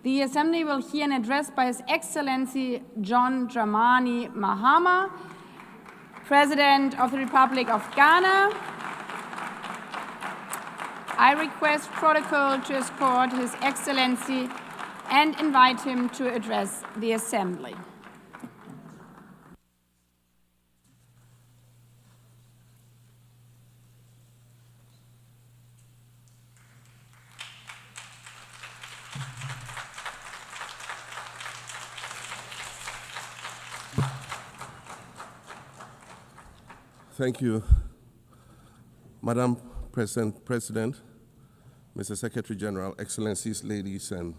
The Assembly will hear an address by His Excellency John Mahama, President of the Republic of Ghana. I request protocol to escort His Excellency and invite him to address the Assembly. Thank you, Madam President, Mr. Secretary General, Excellencies, ladies and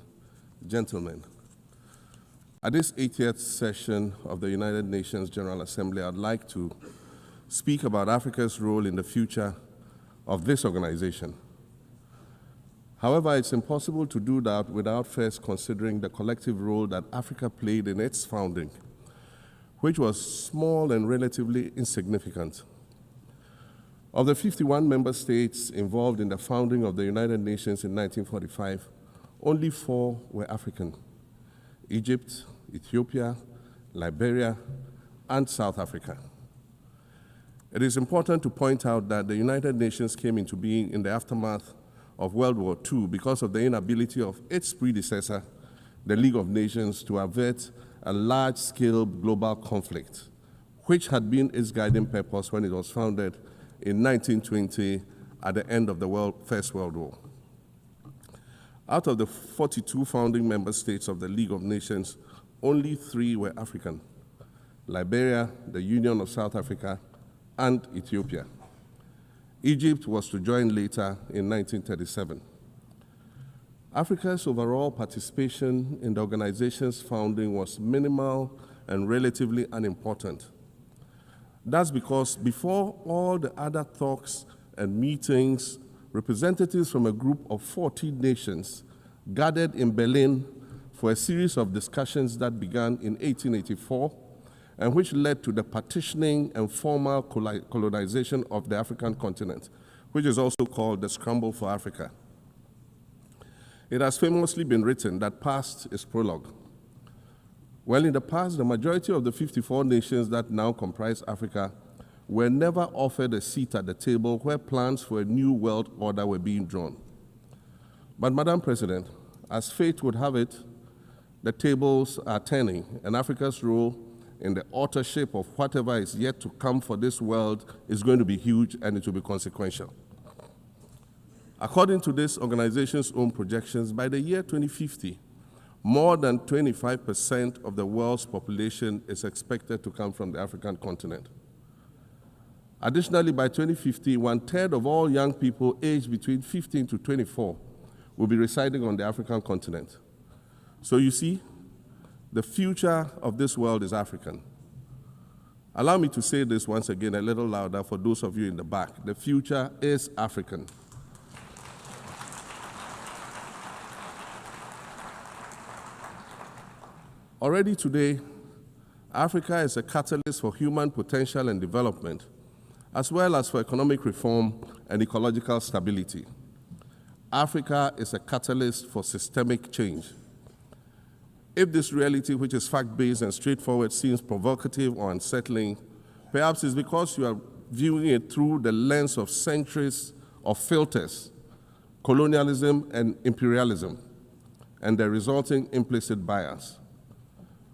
gentlemen. At this 80th session of the United Nations General Assembly, I'd like to speak about Africa's role in the future of this organization. However, it's impossible to do that without first considering the collective role that Africa played in its founding, which was small and relatively insignificant. Of the 51 member states involved in the founding of the United Nations in 1945, only 4 were African: Egypt, Ethiopia, Liberia, and South Africa. It is important to point out that the United Nations came into being in the aftermath of World War II because of the inability of its predecessor, the League of Nations, to avert a large-scale global conflict, which had been its guiding purpose when it was founded in 1920 at the end of the First World War. Out of the 42 founding member states of the League of Nations, only 3 were African: Liberia, the Union of South Africa, and Ethiopia. Egypt was to join later in 1937. Africa's overall participation in the organization's founding was minimal and relatively unimportant. That's because before all the other talks and meetings, representatives from a group of 14 nations gathered in Berlin for a series of discussions that began in 1884 and which led to the partitioning and formal colonization of the African continent, which is also called the Scramble for Africa. It has famously been written that past is prologue. Well, in the past, the majority of the 54 nations that now comprise Africa were never offered a seat at the table where plans for a new world order were being drawn. But, Madam President, as fate would have it, the tables are turning, and Africa's role in the authorship of whatever is yet to come for this world is going to be huge, and it will be consequential. According to this organization's own projections, by the year 2050, more than 25% of the world's population is expected to come from the African continent. Additionally, by 2050, 1/3 of all young people aged between 15 to 24 will be residing on the African continent. So you see, the future of this world is African. Allow me to say this once again a little louder for those of you in the back. The future is African. Already today, Africa is a catalyst for human potential and development, as well as for economic reform and ecological stability. Africa is a catalyst for systemic change. If this reality, which is fact-based and straightforward, seems provocative or unsettling, perhaps it's because you are viewing it through the lens of centuries of filters, colonialism and imperialism, and the resulting implicit bias.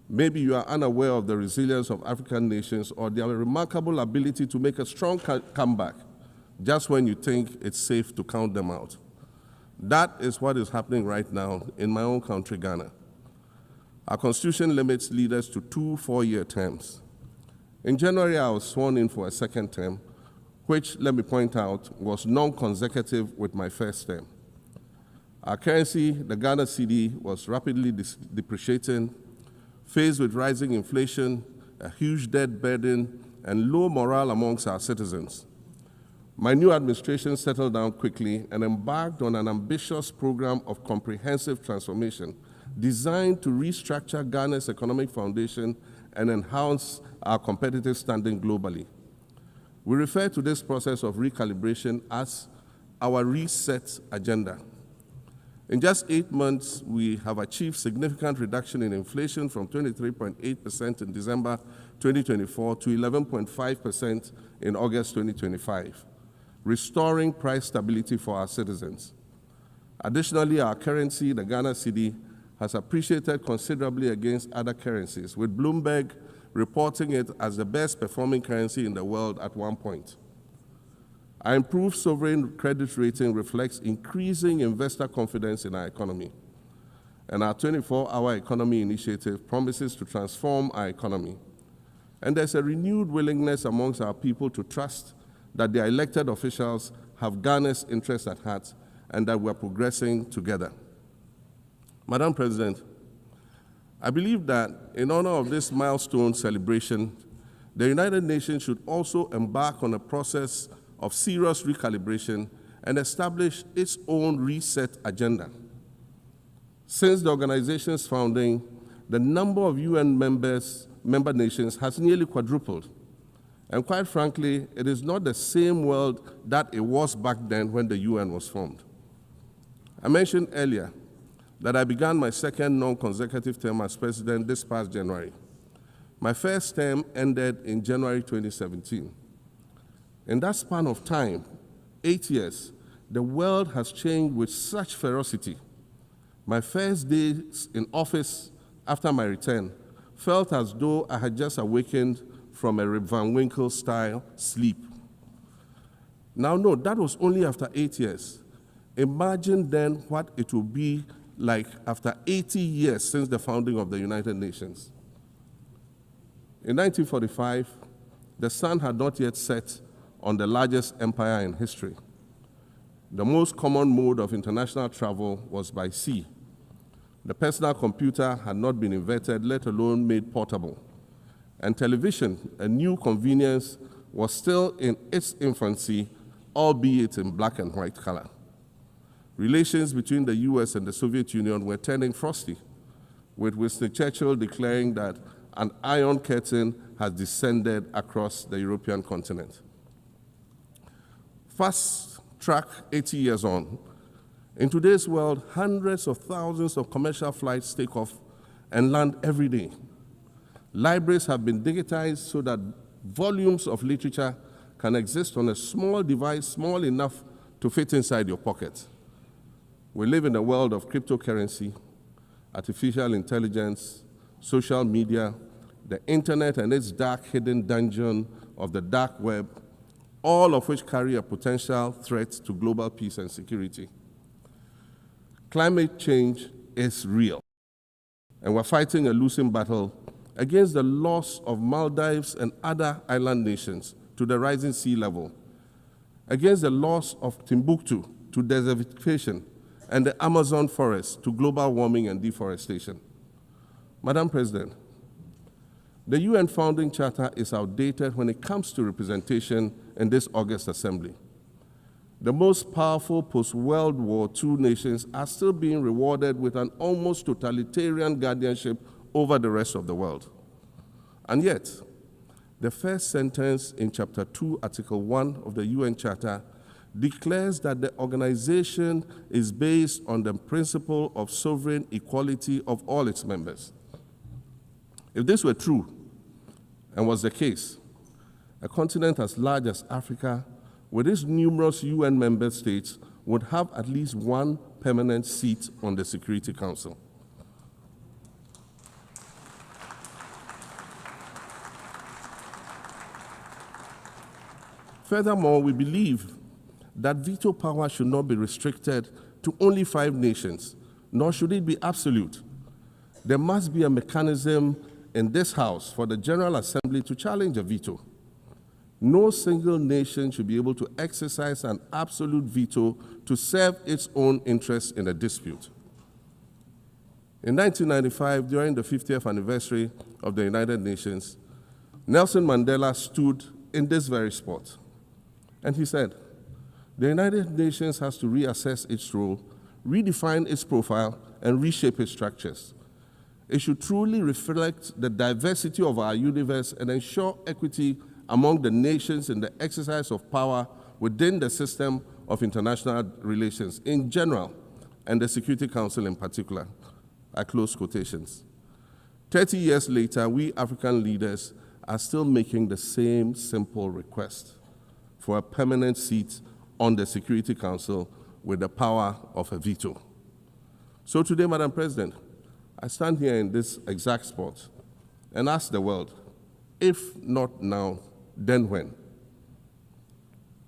Maybe you are unaware of the resilience of African nations or their remarkable ability to make a strong comeback just when you think it's safe to count them out. That is what is happening right now in my own country, Ghana. Our constitution limits leaders to 2 4-year terms. In January, I was sworn in for a second term, which, let me point out, was non-consecutive with my first term. Our currency, the Ghana cedi, was rapidly depreciating, faced with rising inflation, a huge debt burden, and low morale amongst our citizens. My new administration settled down quickly and embarked on an ambitious program of comprehensive transformation designed to restructure Ghana's economic foundation and enhance our competitive standing globally. We refer to this process of recalibration as our reset agenda. In just 8 months, we have achieved significant reduction in inflation from 23.8% in December 2024 to 11.5% in August 2025, restoring price stability for our citizens. Additionally, our currency, the Ghana cedi, has appreciated considerably against other currencies, with Bloomberg reporting it as the best performing currency in the world at one point. Our improved sovereign credit rating reflects increasing investor confidence in our economy. And our 24-hour economy initiative promises to transform our economy. And there's a renewed willingness amongst our people to trust that their elected officials have Ghana's interests at heart and that we're progressing together. Madam President, I believe that in honor of this milestone celebration, the United Nations should also embark on a process of serious recalibration and establish its own reset agenda. Since the organization's founding, the number of UN member nations has nearly quadrupled. And quite frankly, it is not the same world that it was back then when the UN was formed. I mentioned earlier that I began my second non-consecutive term as president this past January. My first term ended in January 2017. In that span of time, 8 years, the world has changed with such ferocity. My first days in office after my return felt as though I had just awakened from a Rip Van Winkle-style sleep. Now, no, that was only after 8 years. Imagine then what it will be like after 80 years since the founding of the United Nations. In 1945, the sun had not yet set on the largest empire in history. The most common mode of international travel was by sea. The personal computer had not been invented, let alone made portable. And television, a new convenience, was still in its infancy, albeit in black and white color. Relations between the US and the Soviet Union were turning frosty, with Winston Churchill declaring that an iron curtain has descended across the European continent. Fast track 80 years on, in today's world, hundreds of thousands of commercial flights take off and land every day. Libraries have been digitized so that volumes of literature can exist on a small device, small enough to fit inside your pocket. We live in a world of cryptocurrency, artificial intelligence, social media, the internet and its dark hidden dungeon of the dark web, all of which carry a potential threat to global peace and security. Climate change is real, and we're fighting a losing battle against the loss of Maldives and other island nations to the rising sea level, against the loss of Timbuktu to desertification, and the Amazon forest to global warming and deforestation. Madam President, the UN Founding Charter is outdated when it comes to representation in this August Assembly. The most powerful post-World War II nations are still being rewarded with an almost totalitarian guardianship over the rest of the world. And yet, the first sentence in Chapter 2, Article 1 of the UN Charter declares that the organization is based on the principle of sovereign equality of all its members. If this were true, and was the case, a continent as large as Africa, with its numerous UN member states, would have at least one permanent seat on the Security Council. Furthermore, we believe that veto power should not be restricted to only 5 nations, nor should it be absolute. There must be a mechanism in this House for the General Assembly to challenge a veto. No single nation should be able to exercise an absolute veto to serve its own interests in a dispute. In 1995, during the 50th anniversary of the United Nations, Nelson Mandela stood in this very spot, and he said, "The United Nations has to reassess its role, redefine its profile, and reshape its structures. It should truly reflect the diversity of our universe and ensure equity among the nations in the exercise of power within the system of international relations in general and the Security Council in particular, I close quotations. 30 years later, we African leaders are still making the same simple request for a permanent seat on the Security Council with the power of a veto. So today, Madam President, I stand here in this exact spot and ask the world, if not now, then when?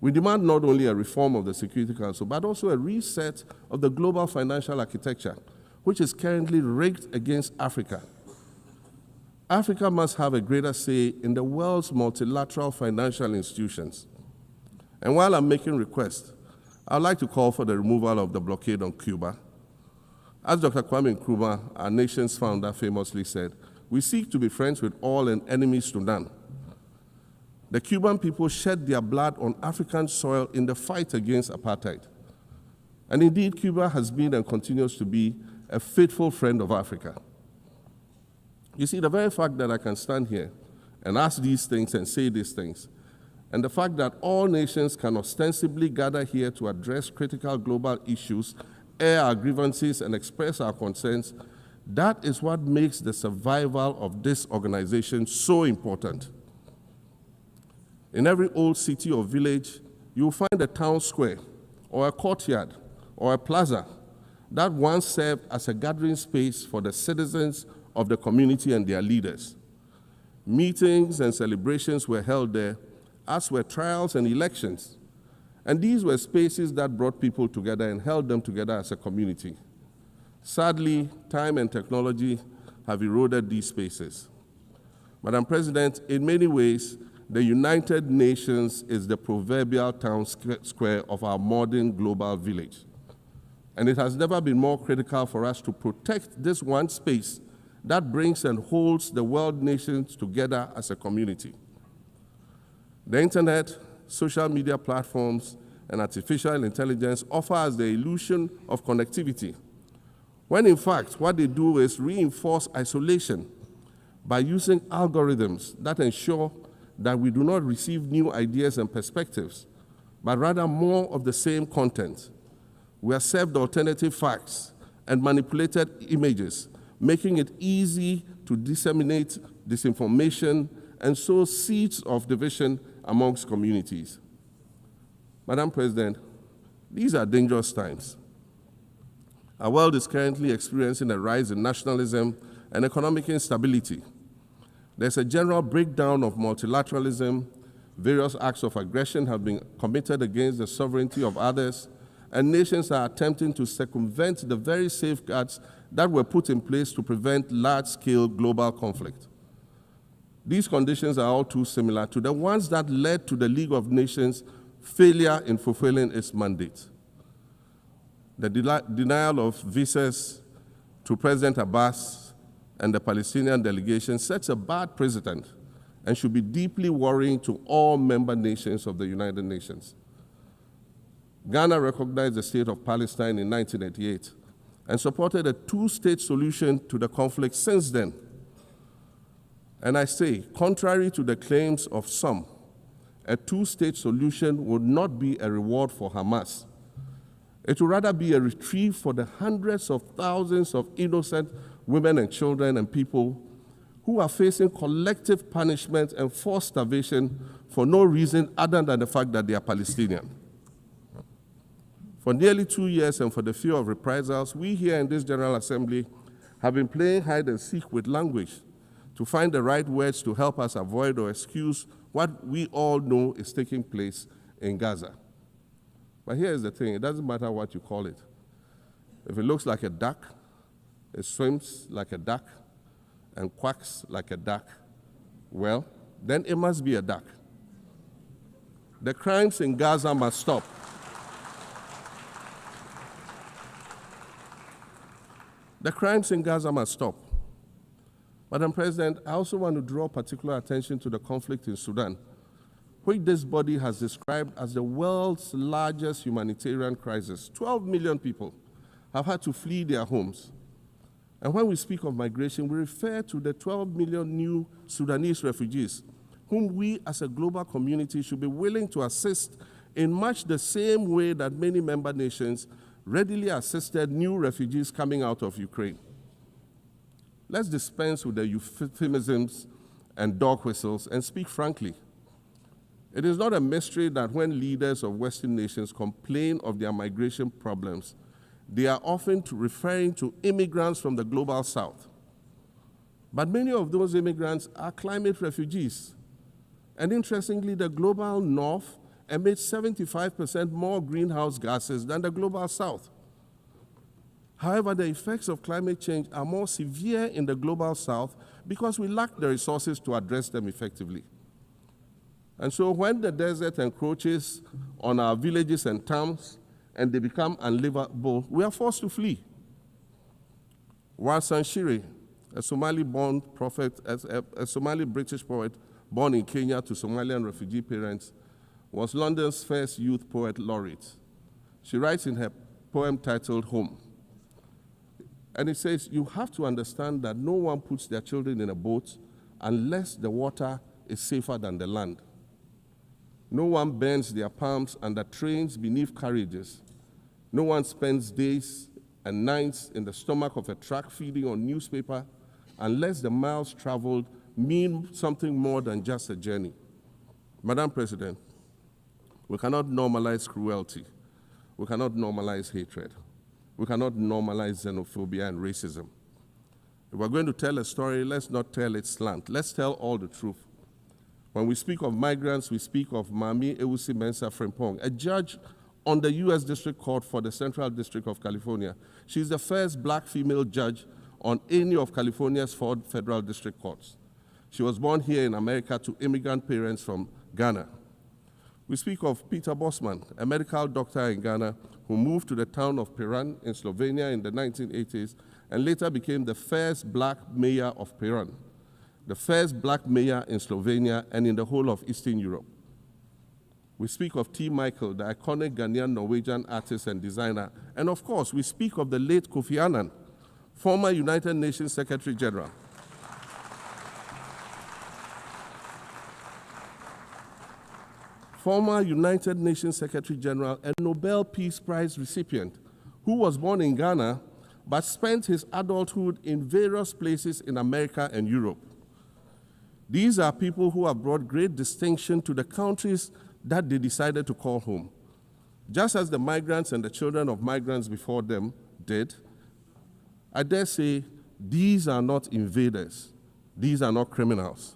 We demand not only a reform of the Security Council, but also a reset of the global financial architecture, which is currently rigged against Africa. Africa must have a greater say in the world's multilateral financial institutions. And while I'm making requests, I'd like to call for the removal of the blockade on Cuba. As Dr. Kwame Nkrumah, our nation's founder, famously said, we seek to be friends with all and enemies to none. The Cuban people shed their blood on African soil in the fight against apartheid. And indeed, Cuba has been and continues to be a faithful friend of Africa. You see, the very fact that I can stand here and ask these things and say these things, and the fact that all nations can ostensibly gather here to address critical global issues, air our grievances, and express our concerns, that is what makes the survival of this organization so important. In every old city or village, you will find a town square, or a courtyard, or a plaza that once served as a gathering space for the citizens of the community and their leaders. Meetings and celebrations were held there, as were trials and elections. And these were spaces that brought people together and held them together as a community. Sadly, time and technology have eroded these spaces. Madam President, in many ways, the United Nations is the proverbial town square of our modern global village. And it has never been more critical for us to protect this one space that brings and holds the world nations together as a community. The internet, social media platforms, and artificial intelligence offer us the illusion of connectivity, when in fact what they do is reinforce isolation by using algorithms that ensure that we do not receive new ideas and perspectives, but rather more of the same content. We are served alternative facts and manipulated images, making it easy to disseminate disinformation and sow seeds of division amongst communities. Madam President, these are dangerous times. Our world is currently experiencing a rise in nationalism and economic instability. There's a general breakdown of multilateralism. Various acts of aggression have been committed against the sovereignty of others, and nations are attempting to circumvent the very safeguards that were put in place to prevent large-scale global conflict. These conditions are all too similar to the ones that led to the League of Nations' failure in fulfilling its mandate. The denial of visas to President Abbas and the Palestinian delegation sets a bad precedent and should be deeply worrying to all member nations of the United Nations. Ghana recognized the state of Palestine in 1988 and supported a two-state solution to the conflict since then. And I say, contrary to the claims of some, a two-state solution would not be a reward for Hamas. It would rather be a reprieve for the hundreds of thousands of innocent women and children and people who are facing collective punishment and forced starvation for no reason other than the fact that they are Palestinian. For nearly 2 years and for the fear of reprisals, we here in this General Assembly have been playing hide and seek with language to find the right words to help us avoid or excuse what we all know is taking place in Gaza. But here's the thing, it doesn't matter what you call it. If it looks like a duck, it swims like a duck, and quacks like a duck, well, then it must be a duck. The crimes in Gaza must stop. The crimes in Gaza must stop. Madam President, I also want to draw particular attention to the conflict in Sudan, which this body has described as the world's largest humanitarian crisis. 12 million people have had to flee their homes. And when we speak of migration, we refer to the 12 million new Sudanese refugees, whom we as a global community should be willing to assist in much the same way that many member nations readily assisted new refugees coming out of Ukraine. Let's dispense with the euphemisms and dog whistles and speak frankly. It is not a mystery that when leaders of Western nations complain of their migration problems, they are often referring to immigrants from the global south. But many of those immigrants are climate refugees. And interestingly, the global north emits 75% more greenhouse gases than the global south. However, the effects of climate change are more severe in the global south because we lack the resources to address them effectively. And so when the desert encroaches on our villages and towns and they become unlivable, we are forced to flee. Warsan Shire, a Somali-born prophet, a Somali-British poet born in Kenya to Somalian refugee parents, was London's first youth poet laureate. She writes in her poem titled Home. And it says, you have to understand that no one puts their children in a boat unless the water is safer than the land. No one bends their palms under trains beneath carriages. No one spends days and nights in the stomach of a truck feeding on newspaper unless the miles traveled mean something more than just a journey. Madam President, we cannot normalize cruelty. We cannot normalize hatred. We cannot normalize xenophobia and racism. If we're going to tell a story, let's not tell it slant. Let's tell all the truth. When we speak of migrants, we speak of Mami Ewusi Mensah Frimpong, a judge on the U.S. District Court for the Central District of California. She's the first black female judge on any of California's 4 federal district courts. She was born here in America to immigrant parents from Ghana. We speak of Peter Bosman, a medical doctor in Ghana who moved to the town of Piran in Slovenia in the 1980s and later became the first black mayor of Piran, the first black mayor in Slovenia and in the whole of Eastern Europe. We speak of T. Michael, the iconic Ghanaian Norwegian artist and designer. And of course, we speak of the late Kofi Annan, former United Nations Secretary General. Former United Nations Secretary General and Nobel Peace Prize recipient, who was born in Ghana but spent his adulthood in various places in America and Europe. These are people who have brought great distinction to the countries that they decided to call home. Just as the migrants and the children of migrants before them did, I dare say these are not invaders. These are not criminals.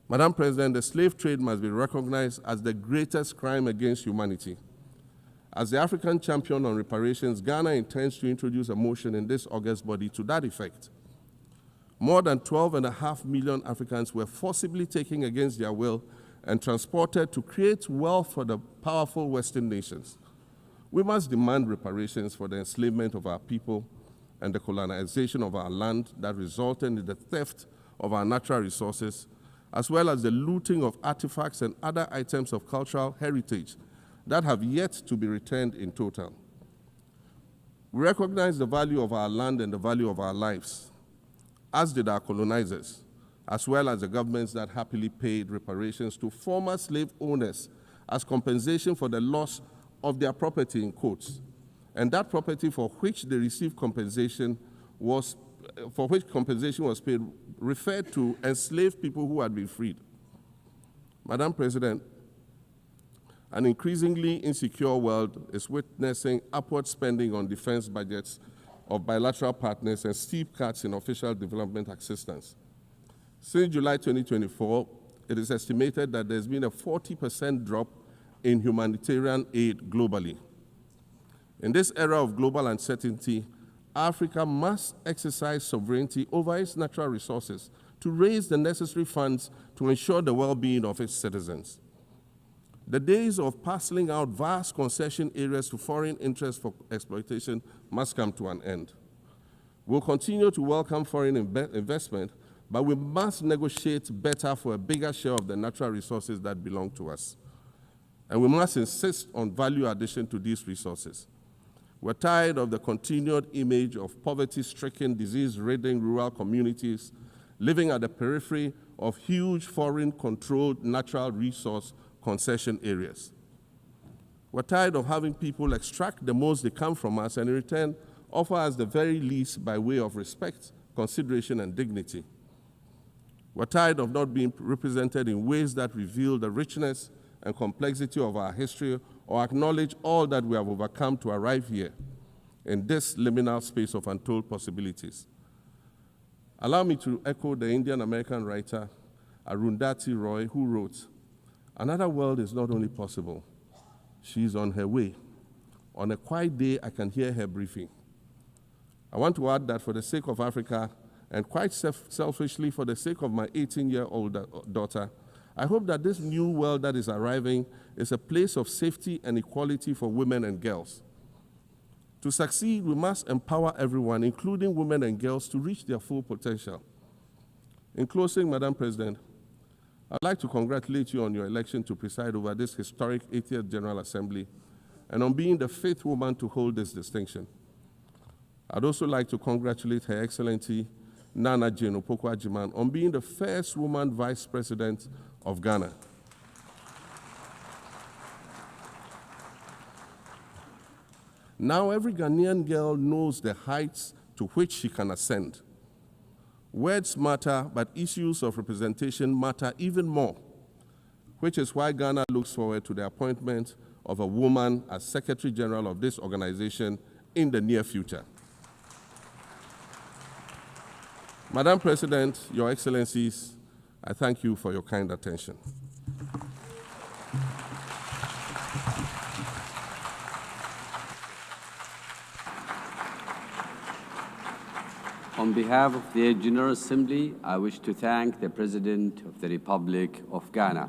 Madam President, the slave trade must be recognized as the greatest crime against humanity. As the African champion on reparations, Ghana intends to introduce a motion in this August body to that effect. More than 12.5 million Africans were forcibly taken against their will and transported to create wealth for the powerful Western nations. We must demand reparations for the enslavement of our people and the colonization of our land that resulted in the theft of our natural resources, as well as the looting of artifacts and other items of cultural heritage that have yet to be returned in total. We recognize the value of our land and the value of our lives, as did our colonizers, as well as the governments that happily paid reparations to former slave owners as compensation for the loss of their property in quotes, and that property for which they received compensation was paid referred to enslaved people who had been freed. Madam President, an increasingly insecure world is witnessing upward spending on defense budgets of bilateral partners and steep cuts in official development assistance. Since July 2024, it is estimated that there's been a 40% drop in humanitarian aid globally. In this era of global uncertainty, Africa must exercise sovereignty over its natural resources to raise the necessary funds to ensure the well-being of its citizens. The days of parceling out vast concession areas to foreign interests for exploitation must come to an end. We'll continue to welcome foreign investment, but we must negotiate better for a bigger share of the natural resources that belong to us. And we must insist on value addition to these resources. We're tired of the continued image of poverty-stricken, disease-ridden rural communities living at the periphery of huge foreign-controlled natural resource concession areas. We're tired of having people extract the most they can from us and in return offer us the very least by way of respect, consideration, and dignity. We're tired of not being represented in ways that reveal the richness and complexity of our history or acknowledge all that we have overcome to arrive here in this liminal space of untold possibilities. Allow me to echo the Indian-American writer Arundhati Roy, who wrote, "Another world is not only possible, she is on her way. On a quiet day, I can hear her briefing." I want to add that for the sake of Africa, and quite selfishly for the sake of my 18-year-old daughter, I hope that this new world that is arriving is a place of safety and equality for women and girls. To succeed, we must empower everyone, including women and girls, to reach their full potential. In closing, Madam President, I'd like to congratulate you on your election to preside over this historic 80th General Assembly and on being the 5th woman to hold this distinction. I'd also like to congratulate Her Excellency Nana Jane Opoku-Agyeman on being the first woman Vice President of Ghana. Now every Ghanaian girl knows the heights to which she can ascend. Words matter, but issues of representation matter even more, which is why Ghana looks forward to the appointment of a woman as Secretary General of this organization in the near future. Madam President, Your Excellencies, I thank you for your kind attention. On behalf of the General Assembly, I wish to thank the President of the Republic of Ghana.